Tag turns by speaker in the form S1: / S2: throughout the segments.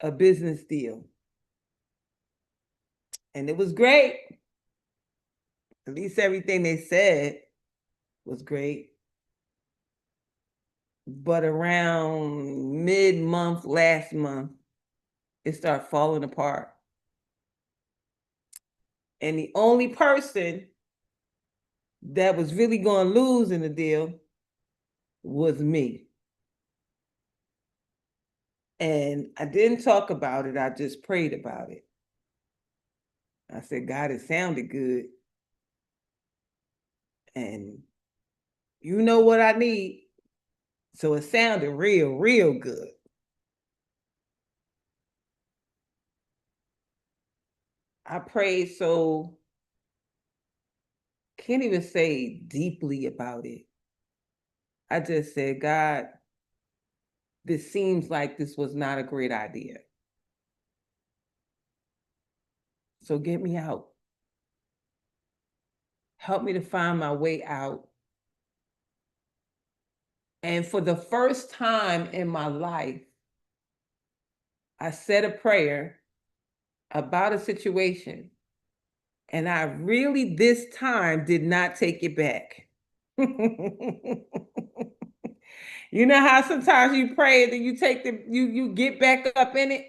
S1: a business deal. And it was great. At least everything they said was great. But around mid-month, last month, it started falling apart. And the only person that was really going to lose in the deal was me. And I didn't talk about it. I just prayed about it. I said, God, it sounded good. And you know what I need. So it sounded real, real good. I prayed so, can't even say deeply about it. I just said, God, this seems like this was not a great idea. So get me out. Help me to find my way out. And for the first time in my life, I said a prayer about a situation. And I really this time did not take it back. You know how sometimes you pray and then you take you get back up in it?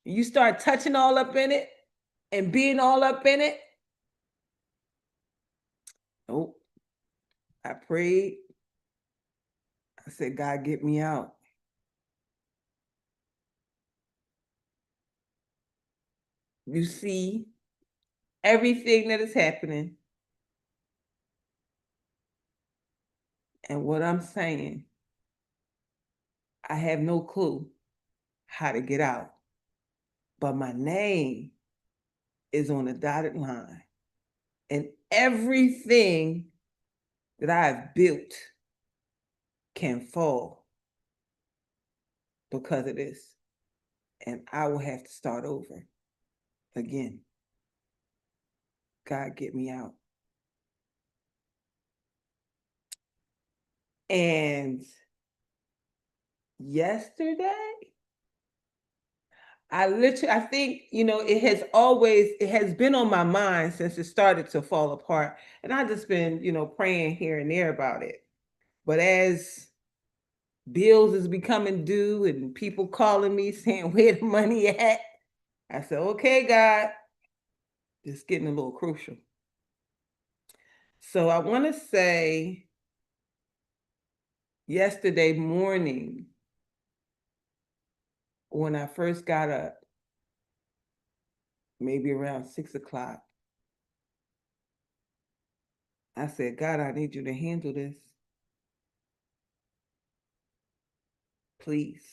S1: You start touching all up in it and being all up in it? Nope. I prayed. I said, God, get me out. You see everything that is happening. And what I'm saying, I have no clue how to get out. But my name is on a dotted line. And everything that I've built can fall because of this. And I will have to start over again. God, get me out. And yesterday, I think, it has been on my mind since it started to fall apart. And I've just been, praying here and there about it. But as bills is becoming due and people calling me saying, where the money at? I said, okay, God, it's getting a little crucial. So I want to say yesterday morning, when I first got up, maybe around 6 o'clock, I said, God, I need you to handle this. Please.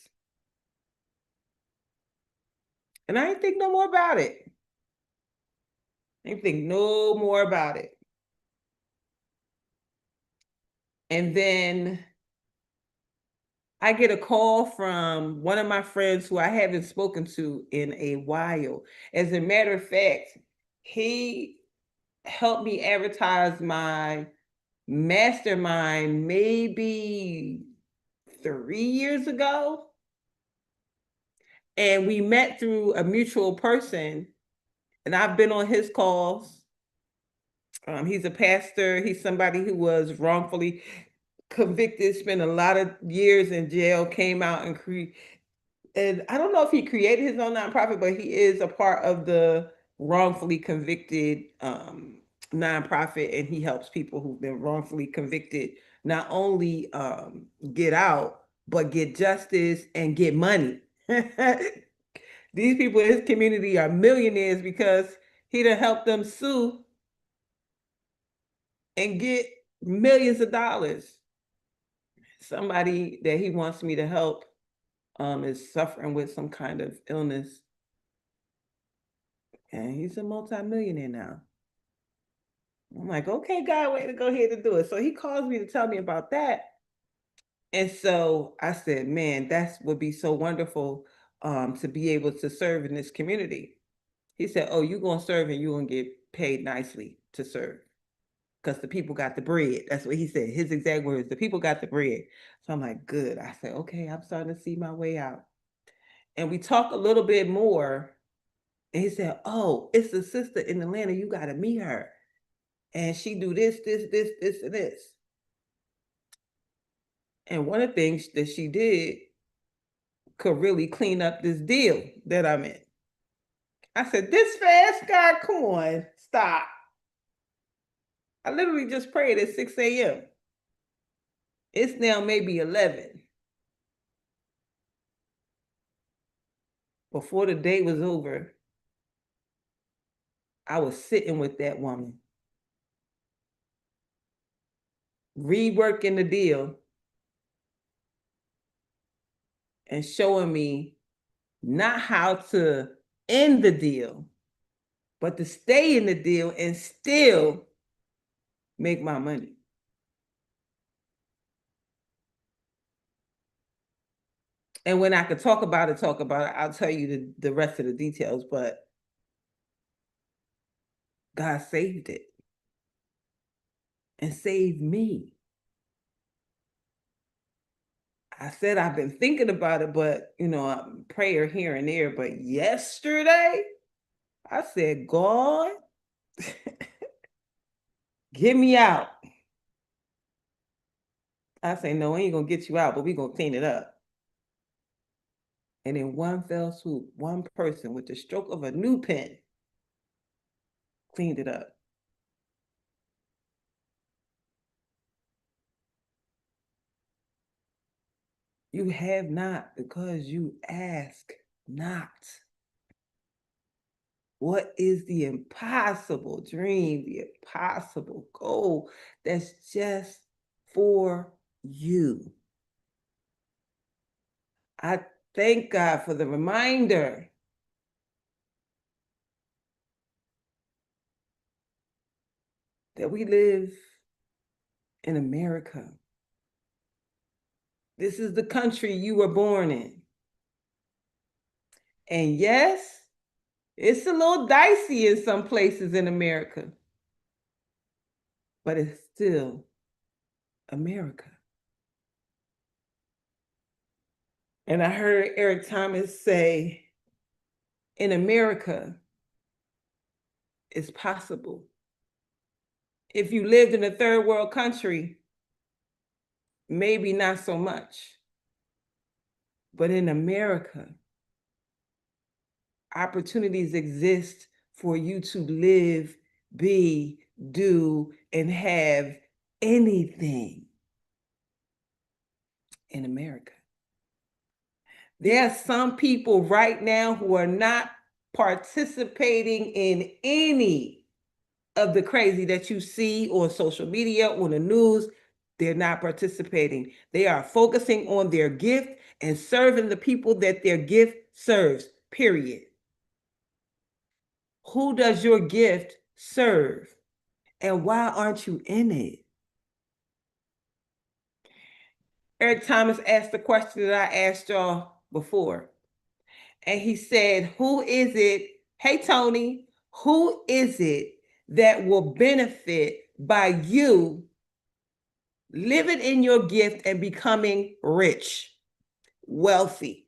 S1: And I didn't think no more about it. I didn't think no more about it. And then I get a call from one of my friends who I haven't spoken to in a while. As a matter of fact, he helped me advertise my mastermind maybe 3 years ago. And we met through a mutual person, and I've been on his calls. He's a pastor. He's somebody who was wrongfully convicted, spent a lot of years in jail, came out and I don't know if he created his own nonprofit, but he is a part of the wrongfully convicted nonprofit, and he helps people who've been wrongfully convicted not only get out, but get justice and get money. These people in his community are millionaires because he done helped them sue and get millions of dollars. Somebody that he wants me to help is suffering with some kind of illness, and he's a multimillionaire now. I'm like, okay, God, way to go ahead and do it. So he calls me to tell me about that. And so I said, man, that would be so wonderful to be able to serve in this community. He said, oh, you're going to serve and you're going to get paid nicely to serve because the people got the bread. That's what he said. His exact words, the people got the bread. So I'm like, good. I said, okay, I'm starting to see my way out. And we talked a little bit more. And he said, "Oh, it's a sister in Atlanta. You got to meet her. And she do this, and this." And one of the things that she did could really clean up this deal that I'm in. I said, "This fast, God, come on, stop." I literally just prayed at 6 a.m. It's now maybe 11. Before the day was over, I was sitting with that woman, reworking the deal and showing me not how to end the deal, but to stay in the deal and still make my money. And when I could talk about it, I'll tell you the rest of the details, but God saved it and saved me. I said I've been thinking about it, but prayer here and there. But yesterday, I said, "God, get me out." I say, "No, we ain't gonna get you out, but we gonna clean it up." And in one fell swoop, one person with the stroke of a new pen cleaned it up. You have not because you ask not. What is the impossible dream, the impossible goal that's just for you? I thank God for the reminder that we live in America. This is the country you were born in. And yes, it's a little dicey in some places in America, but it's still America. And I heard Eric Thomas say, in America, it's possible. If you lived in a third world country, maybe not so much. But in America, opportunities exist for you to live, be, do, and have anything in America. There are some people right now who are not participating in any of the crazy that you see on social media, on the news. They're not participating. They are focusing on their gift and serving the people that their gift serves, period. Who does your gift serve? And why aren't you in it? Eric Thomas asked the question that I asked y'all before. And he said, who is it? Hey, Tony, who is it that will benefit by you living in your gift and becoming rich, wealthy?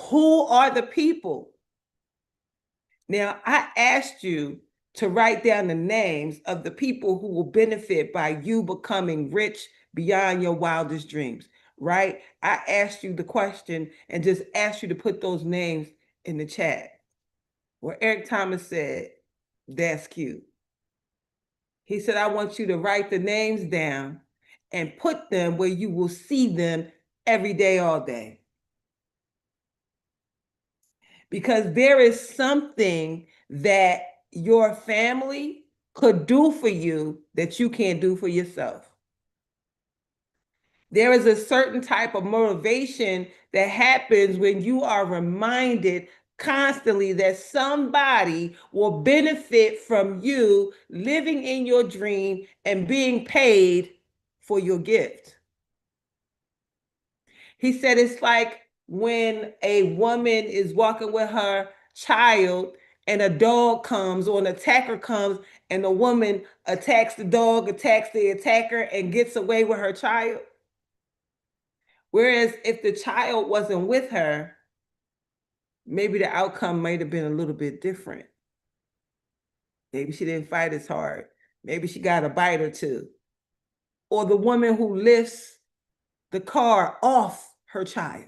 S1: Who are the people? Now, I asked you to write down the names of the people who will benefit by you becoming rich beyond your wildest dreams, right? I asked you the question and just asked you to put those names in the chat. Where Eric Thomas said, "That's cute." He said, "I want you to write the names down and put them where you will see them every day, all day. Because there is something that your family could do for you that you can't do for yourself. There is a certain type of motivation that happens when you are reminded constantly that somebody will benefit from you living in your dream and being paid for your gift." He said it's like when a woman is walking with her child and a dog comes or an attacker comes and the woman attacks the dog, attacks the attacker, and gets away with her child. Whereas if the child wasn't with her, maybe the outcome might have been a little bit different. Maybe she didn't fight as hard. Maybe she got a bite or two. Or the woman who lifts the car off her child.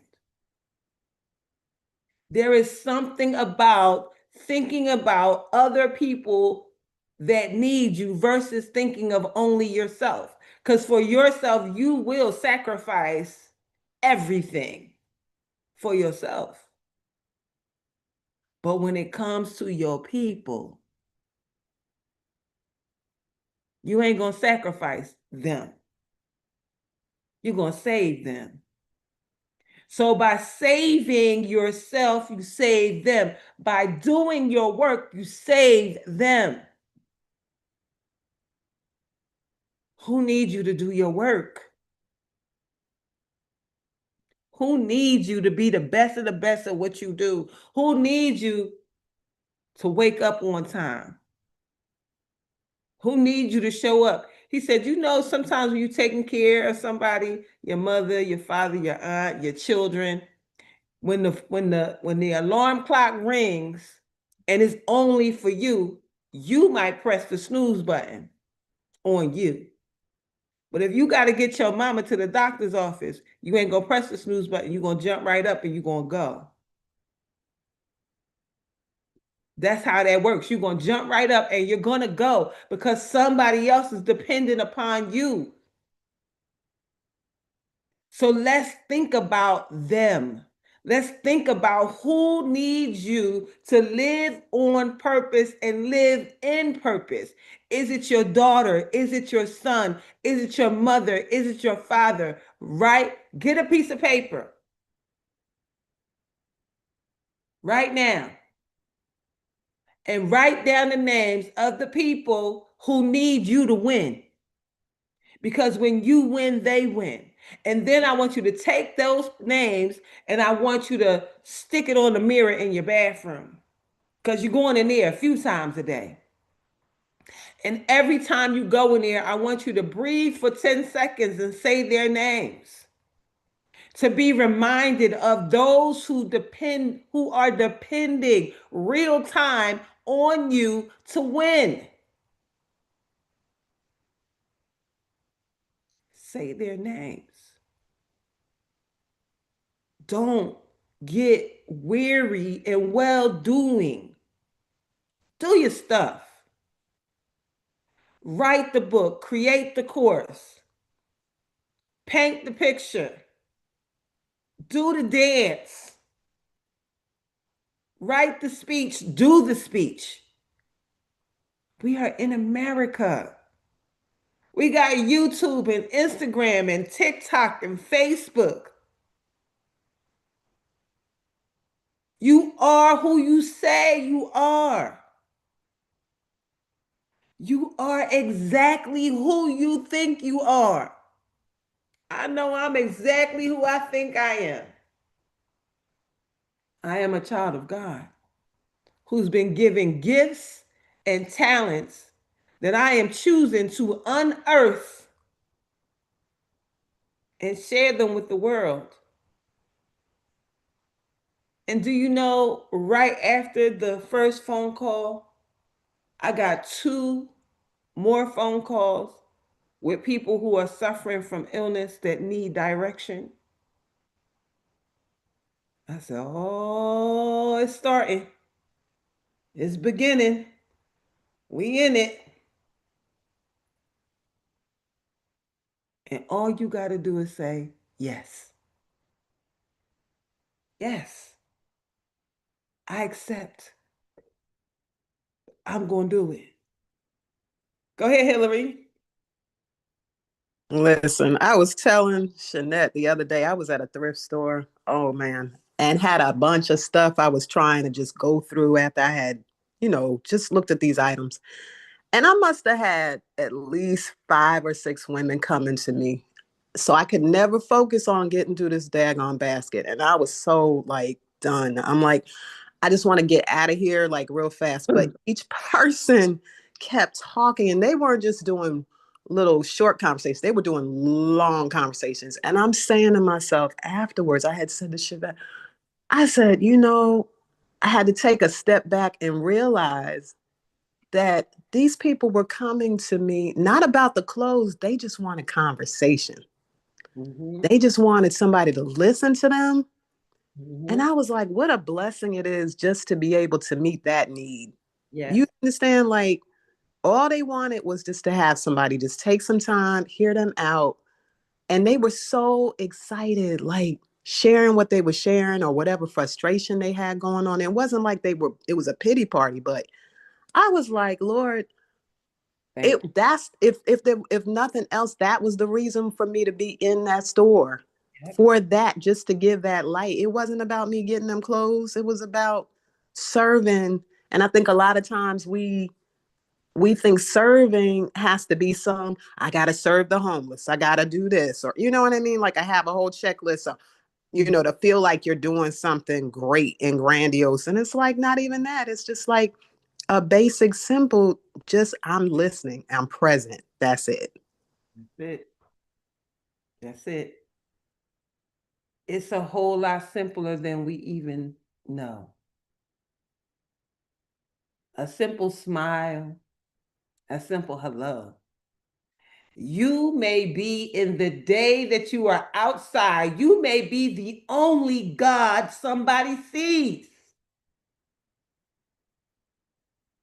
S1: There is something about thinking about other people that need you versus thinking of only yourself. Because for yourself, you will sacrifice everything for yourself. But when it comes to your people, you ain't going to sacrifice them. You're going to save them. So by saving yourself, you save them. By doing your work, you save them. Who needs you to do your work? Who needs you to be the best of the best at what you do? Who needs you to wake up on time? Who needs you to show up? He said, you know, sometimes when you're taking care of somebody, your mother, your father, your aunt, your children, when the alarm clock rings and it's only for you, you might press the snooze button on you. But if you got to get your mama to the doctor's office, you ain't gonna press the snooze button. You're gonna jump right up and you're gonna go. That's how that works. You're gonna jump right up and you're gonna go because somebody else is dependent upon you. So let's think about them. Let's think about who needs you to live on purpose and live in purpose. Is it your daughter? Is it your son? Is it your mother? Is it your father? Right? Get a piece of paper right now and write down the names of the people who need you to win. Because when you win, they win. And then I want you to take those names and I want you to stick it on the mirror in your bathroom. Because you're going in there a few times a day. And every time you go in there, I want you to breathe for 10 seconds and say their names. To be reminded of those who are depending real time on you to win. Say their names. Don't get weary in well doing. Do your stuff. Write the book, create the course, paint the picture, do the dance, write the speech, do the speech. We are in America. We got YouTube and Instagram and TikTok and Facebook. You are who you say you are. You are exactly who you think you are. I know I'm exactly who I think I am. I am a child of God who's been given gifts and talents that I am choosing to unearth and share them with the world. And do you know, right after the first phone call, I got 2 more phone calls with people who are suffering from illness that need direction. I said, oh, it's starting. It's beginning. We in it. And all you got to do is say, yes. Yes. I accept. I'm going to do it. Go ahead, Hillary.
S2: Listen, I was telling Shanette the other day, I was at a thrift store. Oh man. And had a bunch of stuff I was trying to just go through after I had, just looked at these items. And I must have had at least 5 or 6 women coming to me. So I could never focus on getting to this daggone basket. And I was so like done. I'm like, I just want to get out of here like real fast. But each person kept talking and they weren't just doing little short conversations. They were doing long conversations. And I'm saying to myself afterwards, I had said to Chevette, I said, I had to take a step back and realize that these people were coming to me not about the clothes, they just wanted conversation.
S1: Mm-hmm.
S2: They just wanted somebody to listen to them. And
S1: Mm-hmm.
S2: I was like, what a blessing it is just to be able to meet that need. You
S1: Yes.
S2: understand? Like, all they wanted was just to have somebody just take some time, hear them out. And they were so excited, like sharing what they were sharing or whatever frustration they had going on. It wasn't like it was a pity party, but I was like, Lord,
S1: Thank you.
S2: if nothing else, that was the reason for me to be in that store,
S1: Yep.
S2: for that, just to give that light. It wasn't about me getting them clothes, it was about serving. And I think a lot of times we think serving has to be some, I gotta serve the homeless, I gotta do this, or you know what I mean, like I have a whole checklist of, to feel like you're doing something great and grandiose. And it's like not even that. It's just like a basic, simple, just I'm listening, I'm present. That's it.
S1: That's it. That's it. It's a whole lot simpler than we even know. A simple smile, a simple hello. You may be in the day that you are outside, you may be the only God somebody sees.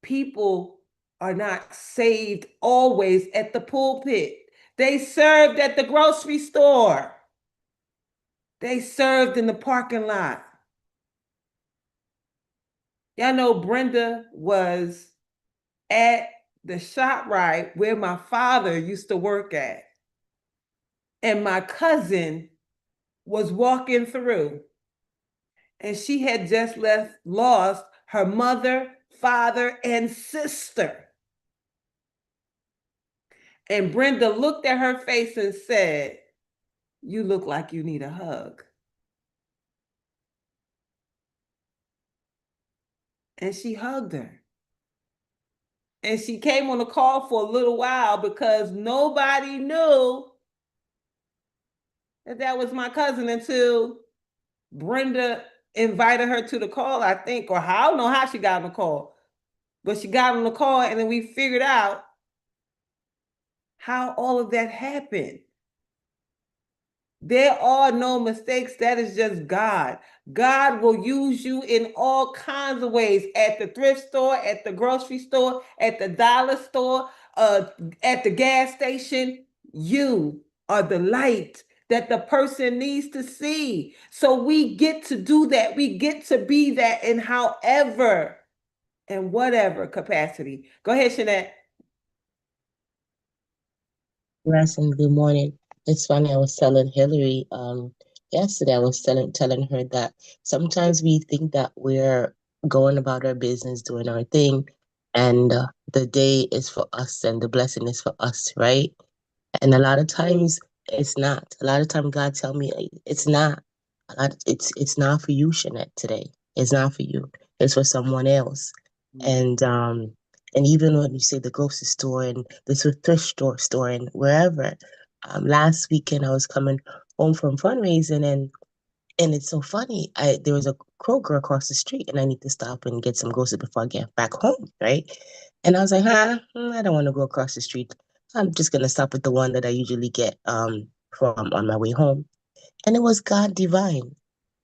S1: People are not saved always at the pulpit. They served at the grocery store. They served in the parking lot. Y'all know Brenda was at the shop right where my father used to work at. And my cousin was walking through, and she had just lost her mother, father, and sister. And Brenda looked at her face and said, "You look like you need a hug." And she hugged her. And she came on the call for a little while because nobody knew that that was my cousin until Brenda invited her to the call, I think, or I don't know how she got on the call, but she got on the call, and then we figured out how all of that happened. There are no mistakes. That is just God. God will use you in all kinds of ways, at the thrift store, at the grocery store, at the dollar store, at the gas station. You are the light that the person needs to see. So we get to do that. We get to be that in however and whatever capacity. Go ahead, Shanette.
S3: Yes, and good morning. It's funny, I was telling Hillary yesterday, I was telling her that sometimes we think that we're going about our business, doing our thing, and the day is for us and the blessing is for us, right? And a lot of times it's not. A lot of time God tell me it's not. It's not for you, Shanette, today. It's not for you. It's for someone else. And and even when you say the grocery store and the thrift store and wherever, last weekend I was coming home from fundraising and it's so funny. I There was a Kroger across the street, and I need to stop and get some groceries before I get back home, right? And I was like, I don't want to go across the street. I'm just gonna stop at the one that I usually get from on my way home. And it was God divine.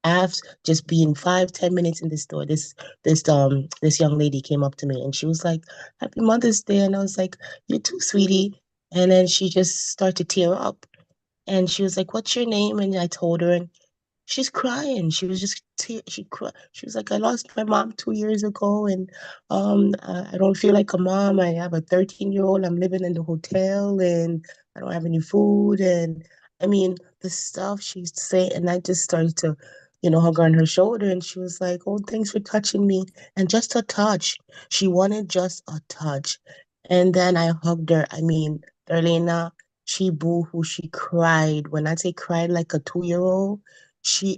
S3: After just being 5, 10 minutes in the store, this young lady came up to me and she was like, "Happy Mother's Day," and I was like, "You too, sweetie." And then she just started to tear up, and she was like, "What's your name?" And I told her, and she's crying. She was just she cried. She was like, "I lost my mom 2 years ago, and I don't feel like a mom. I have a 13-year-old. I'm living in the hotel, and I don't have any food." And I mean, the stuff she's saying, and I just started to, hug her on her shoulder, and she was like, "Oh, thanks for touching me." And just a touch. She wanted just a touch, and then I hugged her. I mean, Darlena, she boo-hoo, she cried. When I say cried like a 2-year-old,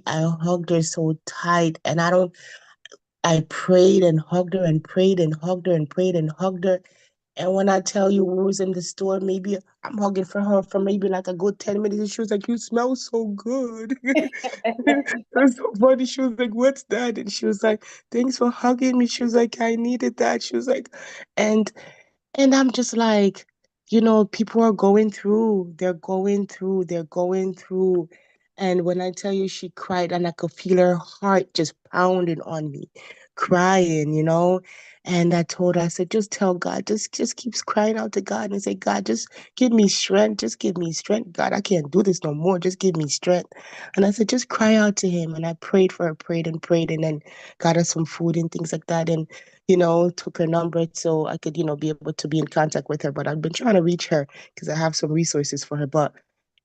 S3: I hugged her so tight, and I prayed and hugged her and prayed and hugged her and prayed and hugged her. And when I tell you we was in the store, maybe I'm hugging for her for maybe like a good 10 minutes. And she was like, "You smell so good." That's so funny. She was like, "What's that?" And she was like, "Thanks for hugging me." She was like, "I needed that." She was like, and and I'm just like, people are going through, they're going through. And when I tell you she cried and I could feel her heart just pounding on me, crying. And I told her, I said, just tell God, just keeps crying out to God and say, God, just give me strength. Just give me strength. God, I can't do this no more. Just give me strength. And I said, just cry out to him. And I prayed for her, prayed, and then got her some food and things like that. And took her number so I could, be able to be in contact with her. But I've been trying to reach her because I have some resources for her. But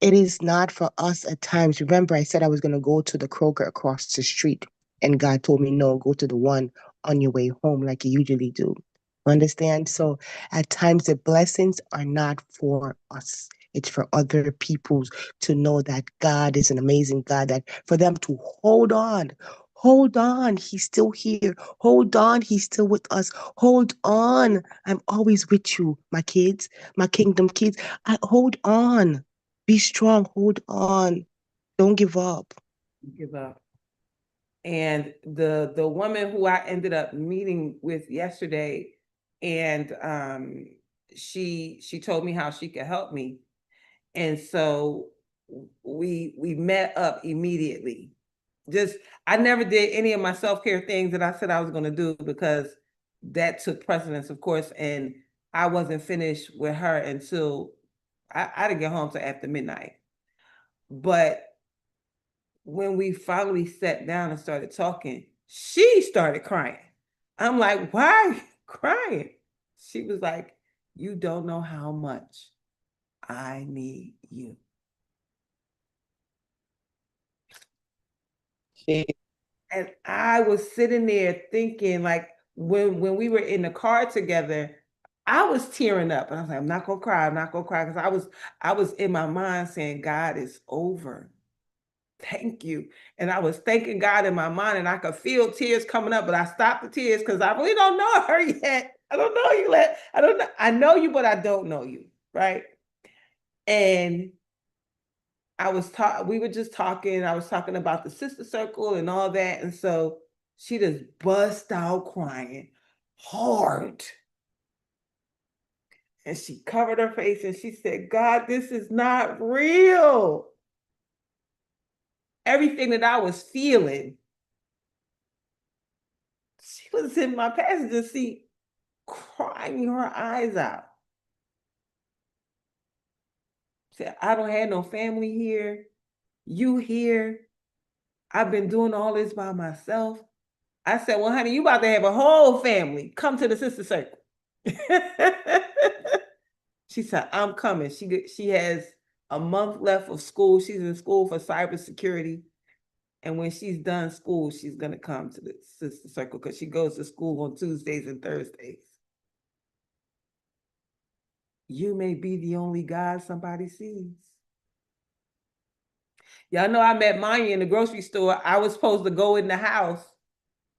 S3: it is not for us at times. Remember, I said I was going to go to the Kroger across the street, and God told me, no, go to the one on your way home like you usually do. Understand? So at times, the blessings are not for us. It's for other peoples to know that God is an amazing God, that for them to hold on. Hold on, he's still here. Hold on, he's still with us. Hold on, I'm always with you, my kids, my kingdom kids. Hold on. Be strong. Hold on. Don't give up.
S1: Give up. And the woman who I ended up meeting with yesterday, and she told me how she could help me, and so we met up immediately. Just I never did any of my self-care things that I said I was going to do because that took precedence, of course, and I wasn't finished with her until I didn't get home till after midnight. But when we finally sat down and started talking, she started crying. I'm like, why are you crying? She was like, you don't know how much I need you. And I was sitting there thinking, like, when we were in the car together, I was tearing up. And I was like, I'm not gonna cry, I'm not gonna cry. Because I was in my mind saying, God is over. Thank you. And I was thanking God in my mind, and I could feel tears coming up, but I stopped the tears because I really don't know her yet. I don't know you yet. I don't know. I know you, but I don't know you. Right. And we were just talking. I was talking about the sister circle and all that. And so she just bust out crying hard. And she covered her face and she said, God, this is not real. Everything that I was feeling, she was in my passenger seat crying her eyes out. She said, I don't have no family here. You here. I've been doing all this by myself. I said, well, honey, you about to have a whole family. Come to the sister circle. She said, I'm coming. She has a month left of school. She's in school for cybersecurity. And when she's done school, she's going to come to the sister circle because she goes to school on Tuesdays and Thursdays. You may be the only God somebody sees. Y'all know I met Maya in the grocery store. I was supposed to go in the house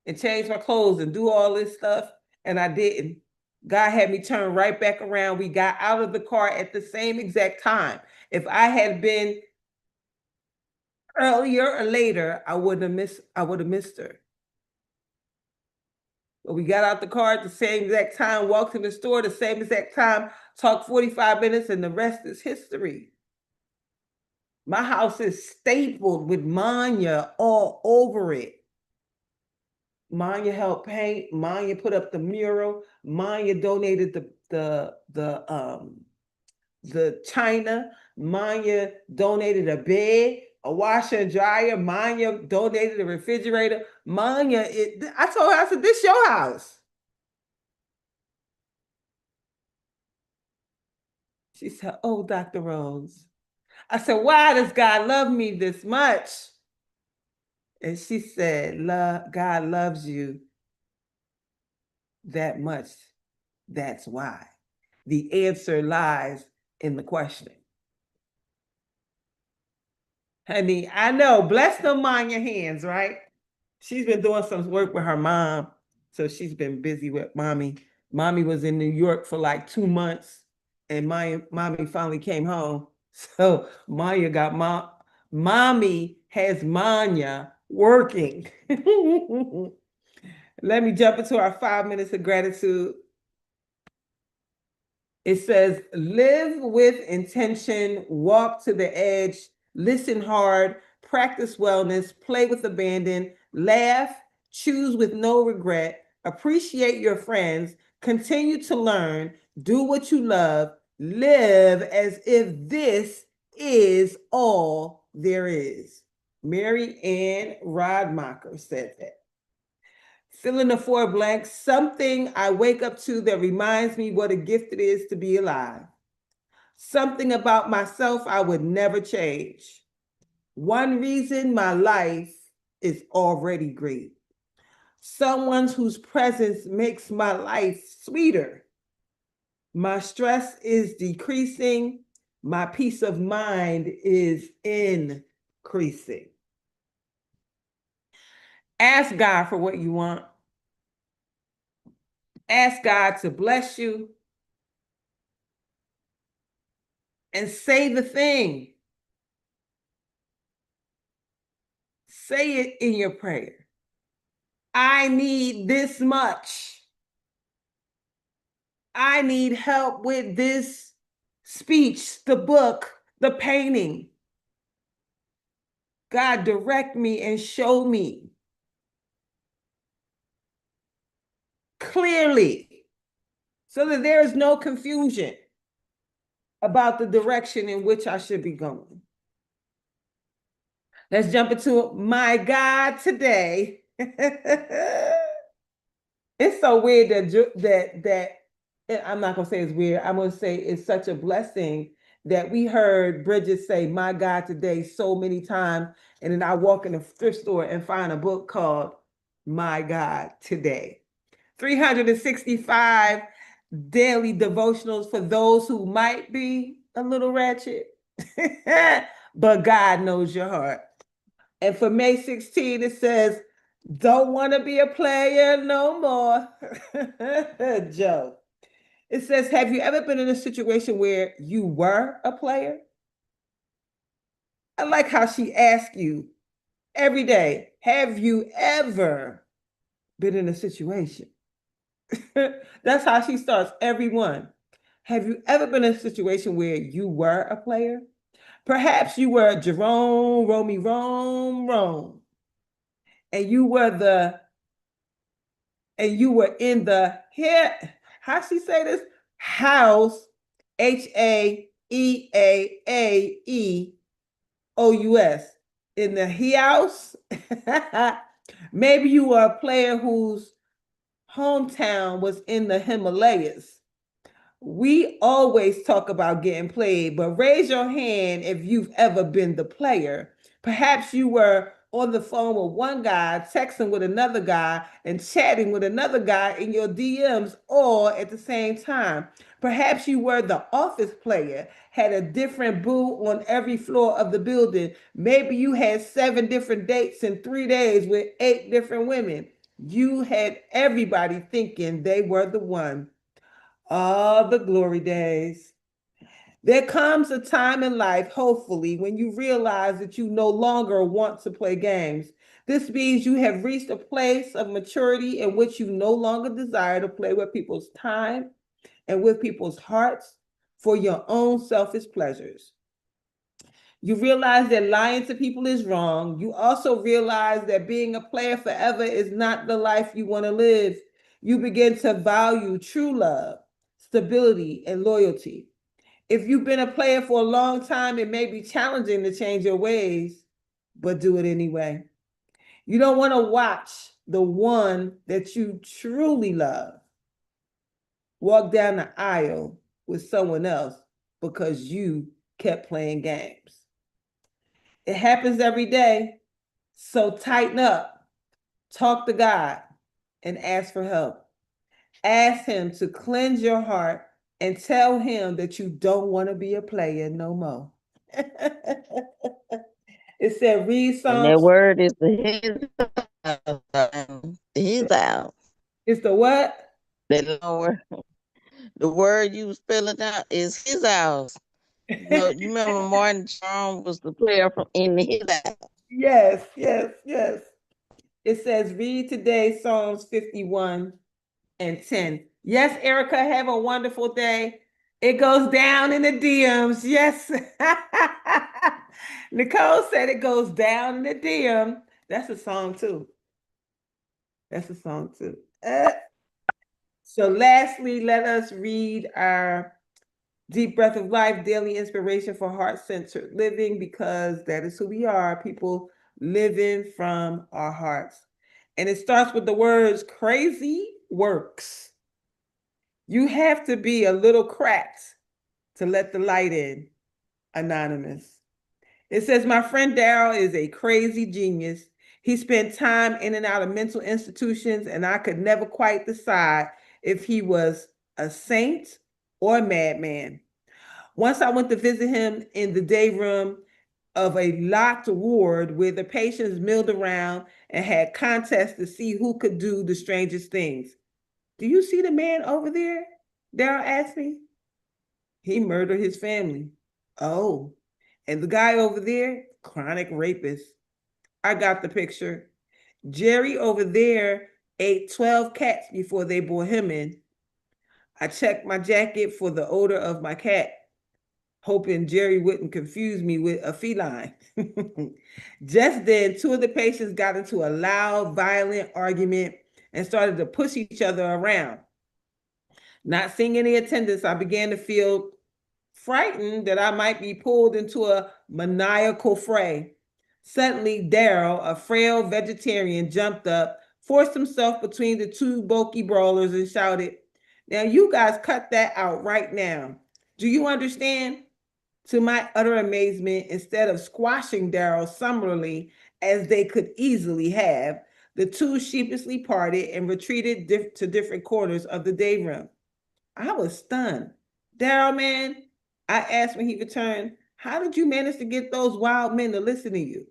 S1: and change my clothes and do all this stuff, and I didn't. God had me turn right back around. We got out of the car at the same exact time. If I had been earlier or later, I would have missed her. But we got out the car at the same exact time, walked in the store the same exact time, talked 45 minutes, and the rest is history. My house is stapled with Manya all over it. Manya helped paint. Manya put up the mural. Manya donated the china. Manya donated a bed, a washer and dryer. Manya donated a refrigerator. I told her, I said, this your house. She said, oh, Dr. Rose. I said, why does God love me this much? And she said, God loves you that much. That's why. The answer lies in the question. Honey, I know. Bless them on your hands, right? She's been doing some work with her mom. So she's been busy with mommy Mommy was in New York for like 2 months, and mommy finally came home. So Maya got mommy has Manya working. Let me jump into our 5 minutes of gratitude. It says, live with intention, walk to the edge, listen hard, practice wellness, play with abandon, laugh, choose with no regret, appreciate your friends, continue to learn, do what you love, live as if this is all there is. Mary Ann Rodmacher said that. Fill in the 4 blanks, something I wake up to that reminds me what a gift it is to be alive. Something about myself I would never change. One reason my life is already great. Someone whose presence makes my life sweeter. My stress is decreasing. My peace of mind is increasing. Ask God for what you want. Ask God to bless you. And say the thing. Say it in your prayer. I need this much. I need help with this speech, the book, the painting. God, direct me and show me clearly so that there is no confusion about the direction in which I should be going. Let's jump into my God today. It's so weird that I'm not gonna say it's weird. I'm gonna say it's such a blessing that we heard Bridget say "My God" today so many times, and then I walk in the thrift store and find a book called "My God Today." 365 daily devotionals for those who might be a little ratchet, but God knows your heart. And for May 16, it says, don't want to be a player no more. Joe. It says, have you ever been in a situation where you were a player? I like how she asks you every day, have you ever been in a situation? That's how she starts every one. Have you ever been in a situation where you were a player? Perhaps you were Jerome, Romy, Rome, and you were in the here. How she say this? House, Heaeaeaeous. In the house. Maybe you were a player whose hometown was in the Himalayas. We always talk about getting played, but raise your hand if you've ever been the player. Perhaps you were on the phone with one guy, texting with another guy, and chatting with another guy in your DMs all at the same time. Perhaps you were the office player, had a different boo on every floor of the building. Maybe you had 7 different dates in 3 days with 8 different women. You had everybody thinking they were the one. All the glory days. There comes a time in life, hopefully, when you realize that you no longer want to play games. This means you have reached a place of maturity in which you no longer desire to play with people's time and with people's hearts for your own selfish pleasures. You realize that lying to people is wrong. You also realize that being a player forever is not the life you want to live. You begin to value true love, stability, and loyalty. If you've been a player for a long time, it may be challenging to change your ways, but do it anyway. You don't want to watch the one that you truly love walk down the aisle with someone else because you kept playing games. It happens every day. So tighten up, talk to God, and ask for help. Ask Him to cleanse your heart and tell Him that you don't want to be a player no more. It said, read
S3: And that
S1: Psalms.
S3: word is the his out. His out.
S1: It's the what?
S4: That lower the word you was spelling out is his house. You remember Martin Strong was the player from in his house.
S1: Yes, yes, yes. It says, read today Psalms 51:10. Yes, Erica, have a wonderful day. It goes down in the DMs. Yes. Nicole said it goes down in the DM. That's a song too. That's a song too. So lastly, let us read our Deep Breath of Life, daily inspiration for heart-centered living, because that is who we are, people living from our hearts. And it starts with the words, crazy works. You have to be a little cracked to let the light in. Anonymous. It says, my friend Daryl is a crazy genius. He spent time in and out of mental institutions, and I could never quite decide if he was a saint or a madman. Once I went to visit him in the day room of a locked ward where the patients milled around and had contests to see who could do the strangest things. Do you see the man over there? Daryl asked me. He murdered his family. Oh, and the guy over there, chronic rapist. I got the picture. Jerry over there ate 12 cats before they brought him in. I checked my jacket for the odor of my cat, hoping Jerry wouldn't confuse me with a feline. Just then, two of the patients got into a loud, violent argument and started to push each other around. Not seeing any attendants, I began to feel frightened that I might be pulled into a maniacal fray. Suddenly, Daryl, a frail vegetarian, jumped up, forced himself between the two bulky brawlers, and shouted, now you guys cut that out right now. Do you understand? To my utter amazement, instead of squashing Daryl summarily as they could easily have, the two sheepishly parted and retreated to different quarters of the day room. I was stunned. Daryl, man, I asked when he returned, how did you manage to get those wild men to listen to you?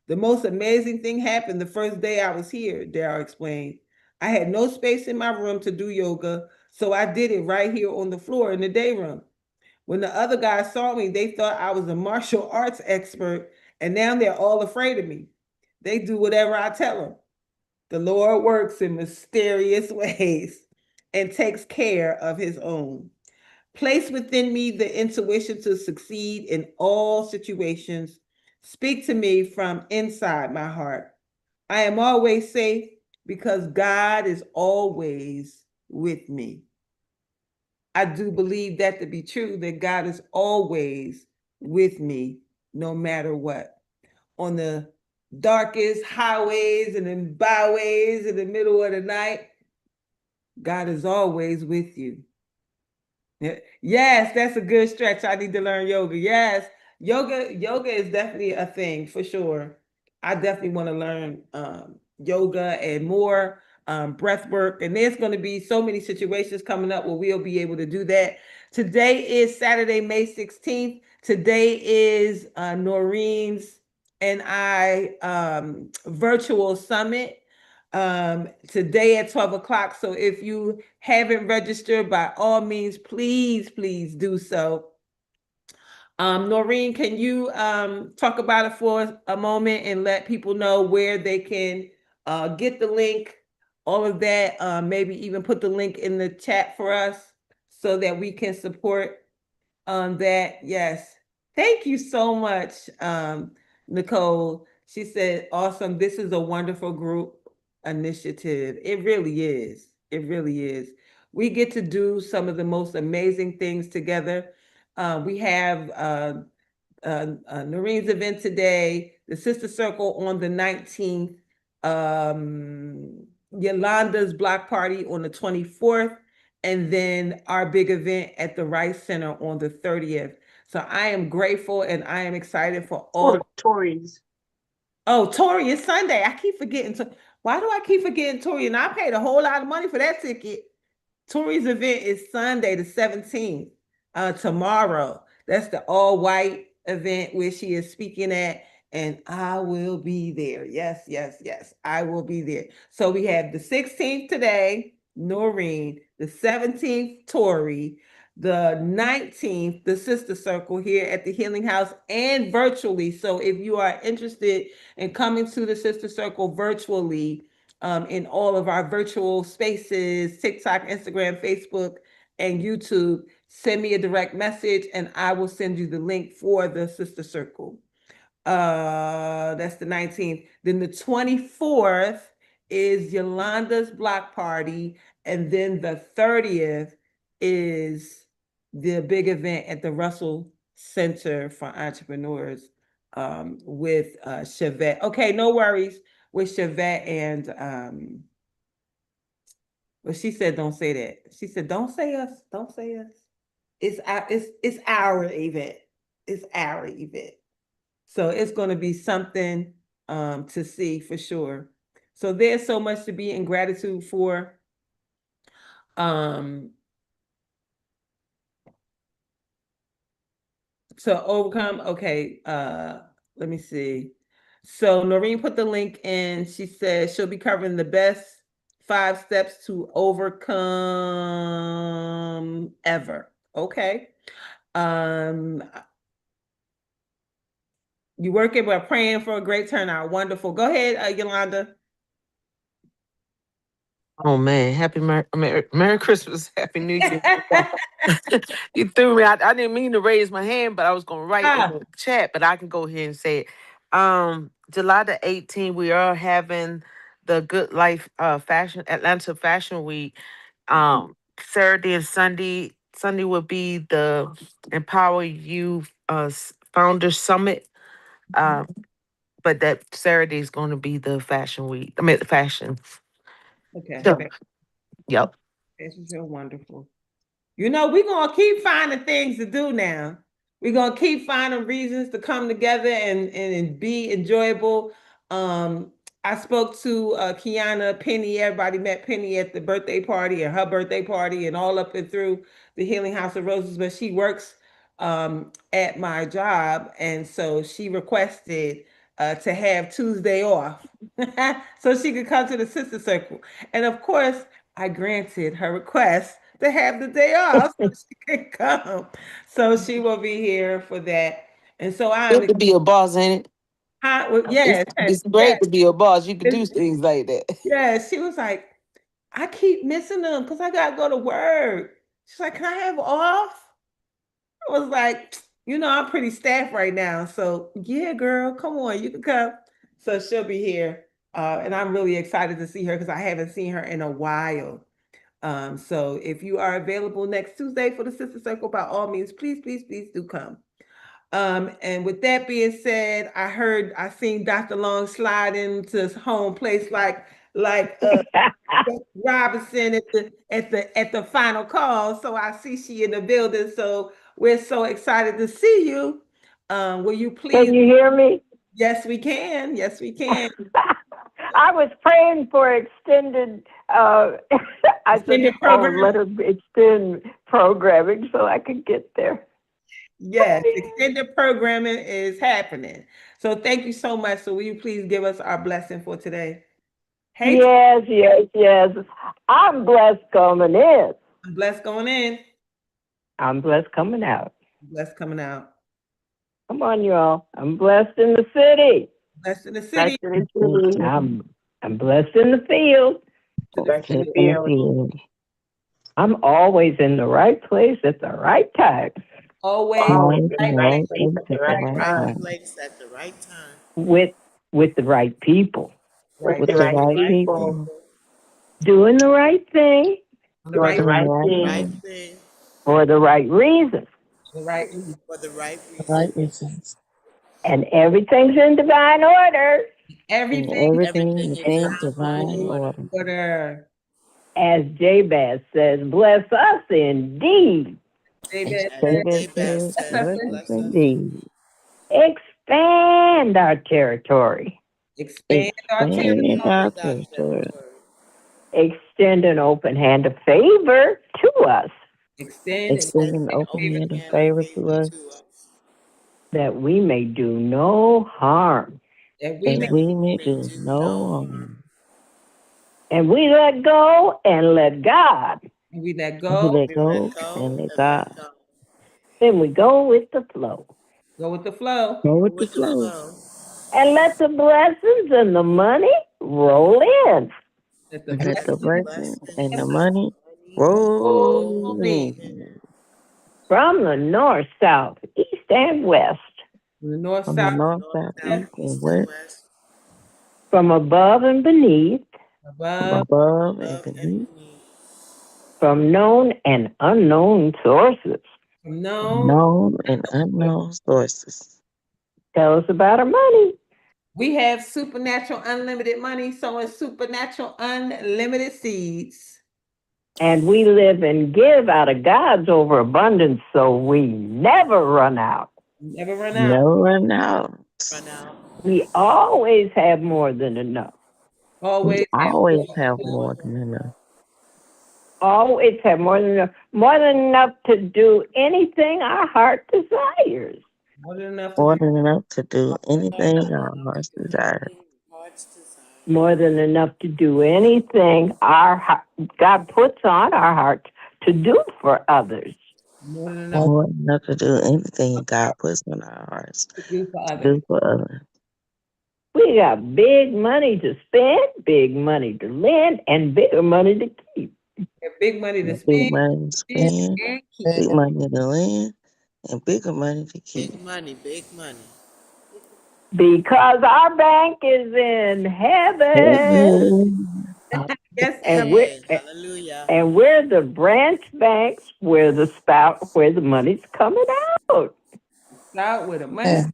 S1: The most amazing thing happened the first day I was here, Daryl explained. I had no space in my room to do yoga, so I did it right here on the floor in the day room. When the other guys saw me, they thought I was a martial arts expert, and now they're all afraid of me. They do whatever I tell them. The Lord works in mysterious ways and takes care of his own. Place within me the intuition to succeed in all situations. Speak to me from inside my heart. I am always safe because God is always with me. I do believe that to be true, that God is always with me, no matter what. On the darkest highways and in byways in the middle of the night, God is always with you. Yes, that's a good stretch. I need to learn yoga. Yes, yoga is definitely a thing for sure. I definitely want to learn yoga and more breath work. And there's going to be so many situations coming up where we'll be able to do that. Today is Saturday, May 16th. Today is Noreen's and I virtual summit today at 12 o'clock. So if you haven't registered, by all means, please do so. Noreen, can you talk about it for a moment and let people know where they can get the link, all of that, maybe even put the link in the chat for us so that we can support that. Yes. Thank you so much, Nicole. She said, awesome. This is a wonderful group initiative. It really is. It really is. We get to do some of the most amazing things together. We have Noreen's event today, the Sister Circle on the 19th, Yolanda's block party on the 24th, and then our big event at the Rice Center on the 30th. So I am grateful and I am excited for all.
S2: Oh, Tories.
S1: Oh, Tori, it's Sunday. I keep forgetting. Why do I keep forgetting Tori? And I paid a whole lot of money for that ticket. Tori's event is Sunday, the 17th, tomorrow. That's the all white event where she is speaking at, and I will be there. Yes, I will be there. So we have the 16th today, Noreen, the 17th, Tori, the 19th, the Sister Circle here at the Healing House and virtually. So if you are interested in coming to the Sister Circle virtually, in all of our virtual spaces, TikTok, Instagram, Facebook, and YouTube, send me a direct message and I will send you the link for the Sister Circle. That's the 19th. Then the 24th is Yolanda's block party. And then the 30th is the big event at the Russell Center for Entrepreneurs, with Chevette. Okay, no worries with Chevette and well, she said don't say that. She said don't say us, don't say us. It's our event. It's our event. So it's going to be something to see for sure. So there's so much to be in gratitude for. Um, to overcome. Okay, let me see. So Noreen put the link in. She said she'll be covering the best 5 steps to overcome ever. Okay. Um, you working, but praying for a great turnout. Wonderful. Go ahead, Yolanda.
S5: Oh man, Merry Christmas, Happy New Year. You threw me. I didn't mean to raise my hand, but I was gonna write in the chat, but I can go ahead and say it. July the 18th, we are having the Good Life Fashion Atlanta Fashion Week. Saturday and Sunday. Sunday will be the Empower You Founder Summit. Um, but that Saturday is going to be the fashion week. I mean, the fashion.
S1: Okay.
S5: So, yep.
S1: That's so wonderful. You know, we're gonna keep finding things to do now. We're gonna keep finding reasons to come together and be enjoyable. I spoke to Kiana Penny. Everybody met Penny at the birthday party or her birthday party and all up and through the Healing House of Roses, but she works at my job, and so she requested to have Tuesday off so she could come to the Sister Circle. And of course, I granted her request to have the day off so she can come. So she will be here for that. And so I'm
S5: Good to be a boss, ain't it?
S1: well, yes,
S5: It's
S1: yes,
S5: great to be a boss. You can do
S1: it's-
S5: things like that.
S1: yes. She was like, I keep missing them because I gotta go to work. She's like, can I have off? I was like, I'm pretty staffed right now. So yeah, girl, come on, you can come. So she'll be here. And I'm really excited to see her because I haven't seen her in a while. So if you are available next Tuesday for the Sister Circle, by all means, please, please, please do come. And with that being said, I seen Dr. Long slide into his home place like Robinson at the final call. So I see she in the building. So we're so excited to see you. Will you please?
S6: Can you hear me?
S1: Yes, we can. Yes, we can.
S6: I was praying for extended. I said,
S1: Extended
S6: "Oh,
S1: program.
S6: let her extend programming so I could get there."
S1: Yes, extended programming is happening. So thank you so much. So will you please give us our blessing for today? Hey,
S6: Yes, yes, yes. I'm blessed coming in.
S1: I'm blessed going in,
S6: I'm blessed coming out.
S1: blessed coming out,
S6: Come on, y'all. I'm blessed in the city.
S1: blessed in the
S4: Back
S1: city,
S4: to the city.
S6: I'm blessed in the field.
S1: to the
S4: Back to the
S1: field.
S4: field.
S6: I'm always in the right place at the right time
S1: Always
S4: Always
S3: Always
S4: in
S3: in
S4: the
S3: the
S4: right
S3: right
S4: place
S3: place
S4: at the
S3: at the
S4: right
S3: right
S4: time.
S3: time
S7: Place at the right time.
S6: with the right people,
S4: With
S1: right,
S3: with
S4: the
S3: the
S4: right
S3: right
S4: people.
S3: people,
S6: doing the right thing
S1: on the
S4: Doing
S1: right,
S4: the
S3: doing the
S4: right
S3: right
S7: Right
S4: thing.
S3: thing
S7: thing
S6: for the right reason.
S1: the right.
S7: for the right
S3: for the right
S7: reasons.
S3: reasons.
S6: And everything's in divine order
S3: And
S1: Everything
S3: everything
S7: Everything in
S3: within
S7: divine
S3: divine
S7: order.
S3: order.
S1: order.
S6: as Jabez says, bless us indeed.
S1: Amen.
S3: As
S7: As
S3: David
S7: Jabez
S3: says,
S7: says,
S3: bless us
S7: bless us.
S3: indeed.
S6: Expand our territory.
S1: Expand our
S3: Expand
S1: territory.
S3: our
S7: Expand our
S3: territory.
S7: territory.
S6: Extend an open hand of favor to us
S1: Extend and
S3: Extend
S7: Extend
S3: an
S7: an
S3: open
S7: open
S3: hand of
S7: hand of
S3: favor to
S7: favor
S3: us
S7: to us.
S6: that we may do no harm.
S1: that we
S3: that
S1: may
S7: That
S3: we
S7: we
S3: may
S7: may
S3: do
S7: do
S3: no
S7: no harm.
S3: harm.
S6: And we let go and let God.
S1: And we let
S4: We
S1: go.
S4: let
S7: We let
S4: go
S7: go
S4: and let
S7: and let
S4: God.
S7: God.
S6: Then we go with the flow.
S1: Go with the flow.
S4: Go
S7: Go
S4: with the
S7: with the
S4: flow.
S7: flow.
S6: And let the blessings and the money roll in.
S1: Let the
S4: And let
S7: Let
S4: the
S1: blessings
S7: the
S4: blessing and the
S7: blessings and
S4: money
S7: the money
S4: roll
S1: roll
S7: roll
S1: in.
S4: in
S7: in.
S6: From the north, south, east, and west.
S1: From the north,
S4: from the
S1: south,
S4: north,
S7: North,
S4: south,
S1: west,
S7: south,
S4: east, and
S7: east, and
S4: west,
S7: west.
S6: From above and beneath.
S4: from
S1: above,
S4: above and
S7: Above and
S4: beneath,
S7: beneath.
S6: From known and unknown sources.
S1: from
S4: from
S1: known.
S4: known and unknown sources.
S6: Tell us about our money.
S1: We have supernatural unlimited money, sowing supernatural unlimited seeds.
S6: And we live and give out of God's overabundance so we never run out.
S1: Never run out.
S4: Never run out.
S7: Run out.
S6: We always have more than enough.
S4: We
S1: Always have
S4: always
S1: more
S4: have
S1: than enough.
S4: more than enough.
S6: Always have more than enough. More than enough to do anything our heart desires.
S1: More than enough to
S4: More
S1: do.
S4: than enough to do
S7: More than
S4: anything our
S7: enough to
S4: hearts
S7: do
S4: desire.
S7: anything heart's desire.
S6: More than enough to do anything God puts on our hearts to do for others.
S1: More than enough
S4: More than enough to do anything God puts on our hearts
S1: to do for
S4: to
S1: others.
S4: do for others.
S6: We got big money to spend, big money to lend, and bigger money to keep.
S1: We have big money to
S4: And big
S1: spend,
S4: money to
S1: spend,
S4: spend,
S1: and keep.
S4: big money to lend, and bigger money to keep.
S7: Big money, big money.
S6: Because our bank is in heaven.
S4: Heaven.
S1: Yes,
S6: And
S1: and
S6: we're
S7: Amen. Hallelujah.
S6: and we're the branch banks where the spout where the money's coming out.
S1: out with the money.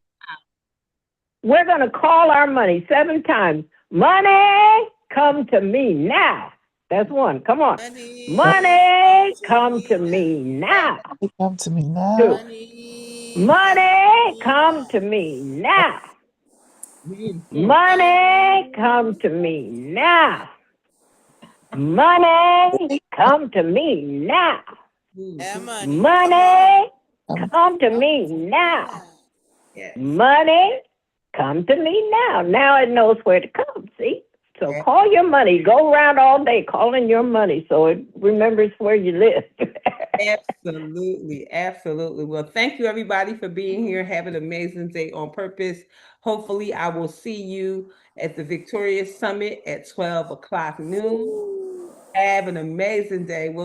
S6: We're gonna call our money 7 times. Money, come to me now. That's one. Come on.
S7: Money, come
S6: Money,
S7: to
S6: come to
S7: me
S6: me
S7: now.
S6: now.
S8: Come to me now.
S6: 2.
S7: Money, come to
S6: Money,
S7: me
S6: come to
S7: now.
S6: me now.
S1: Mhm.
S6: Money, come
S7: Money,
S6: to
S7: come
S6: me
S7: to
S6: now. Money, come to me now.
S7: yeah,
S1: Mhm.
S7: money. Come on.
S6: Money,
S8: Come
S6: come to
S7: Come
S6: me
S7: to me
S6: now.
S7: now.
S1: Yes.
S6: Money, come to me now. Now it knows where to come, see? So
S1: Yes.
S6: call your money. Go around all day calling your money so it remembers where you live.
S1: Absolutely, absolutely. Well, thank you everybody for being here. Have an amazing day on purpose. Hopefully, I will see you at the Victorious Summit at 12 o'clock noon. Have an amazing day. We'll